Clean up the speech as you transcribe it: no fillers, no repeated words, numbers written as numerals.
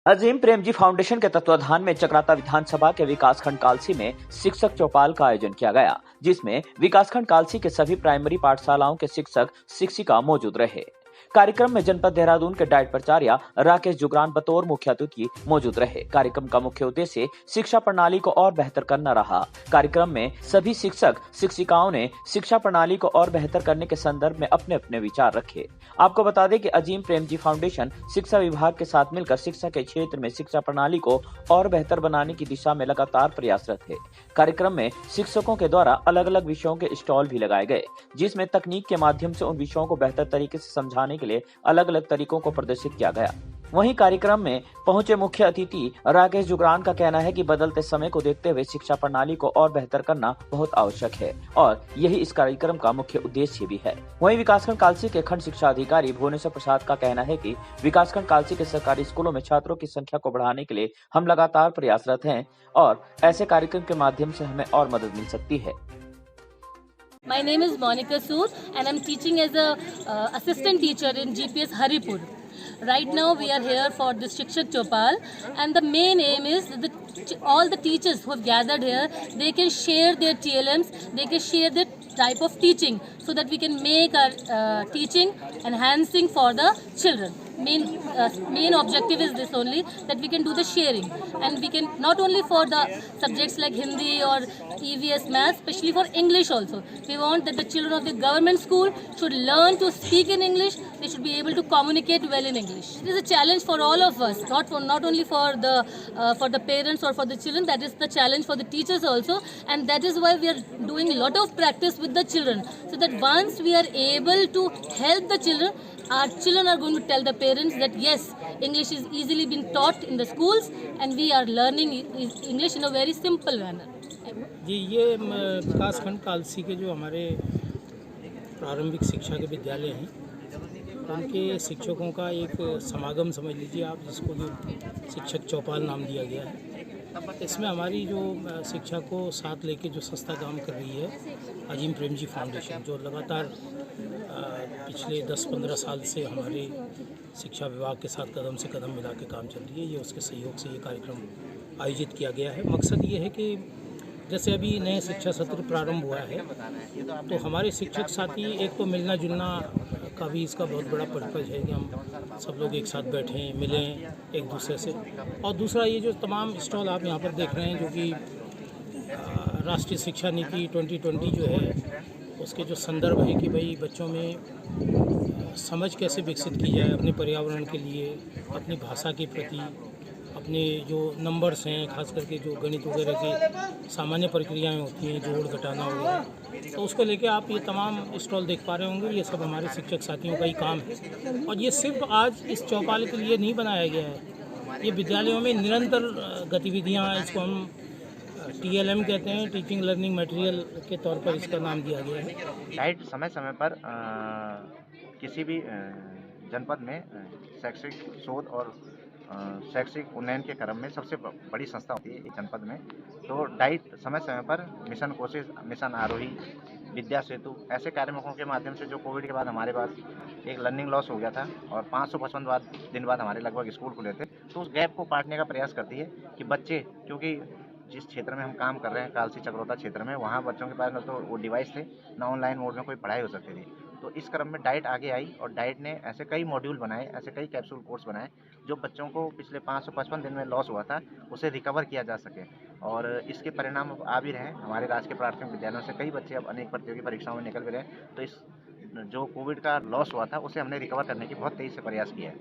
Azim Premji foundation के तत्वाधान में चक्राता विधानसभा के विकासखंड कालसी में शिक्षक चौपाल का आयोजन किया गया, जिसमें विकासखंड कालसी के सभी प्राइमरी पाठशालाओं के शिक्षक शिक्षिका मौजूद रहे। कार्यक्रम में जनपद देहरादून के डाइट प्राचार्य राकेश जुगरान बतौर मुख्य अतिथि मौजूद रहे। कार्यक्रम का मुख्य उद्देश्य शिक्षा प्रणाली को और बेहतर करना रहा। कार्यक्रम में सभी शिक्षक शिक्षिकाओं ने शिक्षा प्रणाली को और बेहतर करने के संदर्भ में अपने अपने विचार रखे। आपको बता दें कि अजीम प्रेमजी फाउंडेशन शिक्षा विभाग के साथ मिलकर शिक्षा के क्षेत्र में शिक्षा प्रणाली को और बेहतर बनाने की दिशा में लगातार प्रयासरत है। कार्यक्रम में शिक्षकों के द्वारा अलग अलग विषयों के स्टॉल भी लगाए गए, जिसमें तकनीक के माध्यम से उन विषयों को बेहतर तरीके से समझाने के लिए अलग अलग तरीकों को प्रदर्शित किया गया। वहीं कार्यक्रम में पहुंचे मुख्य अतिथि राकेश जुगरान का कहना है कि बदलते समय को देखते हुए शिक्षा प्रणाली को और बेहतर करना बहुत आवश्यक है और यही इस कार्यक्रम का मुख्य उद्देश्य भी है। वहीं विकासखंड कालसी के खंड शिक्षा अधिकारी भुवनेश्वर प्रसाद का कहना है कि विकासखंड कालसी के सरकारी स्कूलों में छात्रों की संख्या को बढ़ाने के लिए हम लगातार प्रयासरत हैं और ऐसे कार्यक्रम के माध्यम से हमें और मदद मिल सकती है। My name is Monica Soor and I'm teaching as a assistant teacher in GPS Haripur. Right now we are here for the Shikshak Chopal, and the main aim is that all the teachers who have gathered here, they can share their TLMs, they can share their type of teaching so that we can make our teaching enhancing for the children. Main objective is this only, that we can do the sharing, and we can not only for the subjects like Hindi or EVS maths, especially for English also. We want that the children of the government school should learn to speak in English. They should be able to communicate well in English. It is a challenge for all of us, not only for the parents or for the children. That is the challenge for the teachers also, and that is why we are doing a lot of practice with the children, so that once we are able to help the children, our children are going to tell the parents that yes, English is easily being taught in the schools and we are learning English in a very simple manner. जी, ये विकासखंड कालसी के जो हमारे प्रारंभिक शिक्षा के विद्यालय हैं, उनके शिक्षकों का एक समागम समझ लीजिए आप, जिसको जो शिक्षक चौपाल नाम दिया गया है। इसमें हमारी जो शिक्षा को साथ लेके जो संस्था काम कर रही है, अजीम प्रेमजी फाउंडेशन, जो लगातार पिछले 10-15 साल से हमारे शिक्षा विभाग के साथ कदम से कदम मिला के काम चल रही है, ये उसके सहयोग से ये कार्यक्रम आयोजित किया गया है। मकसद ये है कि जैसे अभी नए शिक्षा सत्र प्रारंभ हुआ है, तो हमारे शिक्षक साथी एक तो मिलना जुलना का भी इसका बहुत बड़ा पर्पज़ है कि हम सब लोग एक साथ बैठें, मिलें एक दूसरे से, और दूसरा ये जो तमाम स्टॉल आप यहाँ पर देख रहे हैं, जो कि राष्ट्रीय शिक्षा नीति 2020 जो है, उसके जो संदर्भ है कि भाई बच्चों में समझ कैसे विकसित की जाए अपने पर्यावरण के लिए, अपनी भाषा के प्रति, अपने जो नंबर्स हैं, खास करके जो गणित वगैरह की सामान्य प्रक्रियाएं होती हैं, जोड़ घटाना वगैरह, तो उसको लेके आप ये तमाम स्टॉल देख पा रहे होंगे। ये सब हमारे शिक्षक साथियों का ही काम है, और ये सिर्फ आज इस चौपाल के लिए नहीं बनाया गया है। ये विद्यालयों में निरंतर गतिविधियाँ, इसको हम TLM कहते हैं, टीचिंग लर्निंग मटेरियल के तौर पर इसका नाम दिया गया है। डाइट समय समय पर किसी भी जनपद में शैक्षिक शोध और शैक्षिक उन्नयन के क्रम में सबसे बड़ी संस्था होती है इस जनपद में। तो डाइट समय समय पर मिशन कोशिश, मिशन आरोही, विद्या सेतु ऐसे कार्यक्रमों के माध्यम से, जो कोविड के बाद हमारे पास एक लर्निंग लॉस हो गया था और 555 दिन बाद हमारे लगभग स्कूल खुले थे, तो उस गैप को पाटने का प्रयास करती है कि बच्चे, क्योंकि जिस क्षेत्र में हम काम कर रहे हैं कालसी चक्रोता क्षेत्र में, वहाँ बच्चों के पास न तो वो डिवाइस थे, न ऑनलाइन मोड में कोई पढ़ाई हो सकती थी। तो इस क्रम में डाइट आगे आई और डाइट ने ऐसे कई मॉड्यूल बनाए, ऐसे कई कैप्सूल कोर्स बनाए, जो बच्चों को पिछले 555 दिन में लॉस हुआ था उसे रिकवर किया जा सके, और इसके परिणाम अब आ भी रहे हैं। हमारे राजकीय प्राथमिक विद्यालयों से कई बच्चे अब अनेक प्रतियोगी परीक्षाओं में निकल भी रहे हैं। तो इस जो कोविड का लॉस हुआ था उसे हमने रिकवर करने की बहुत तेज़ी से प्रयास किया है।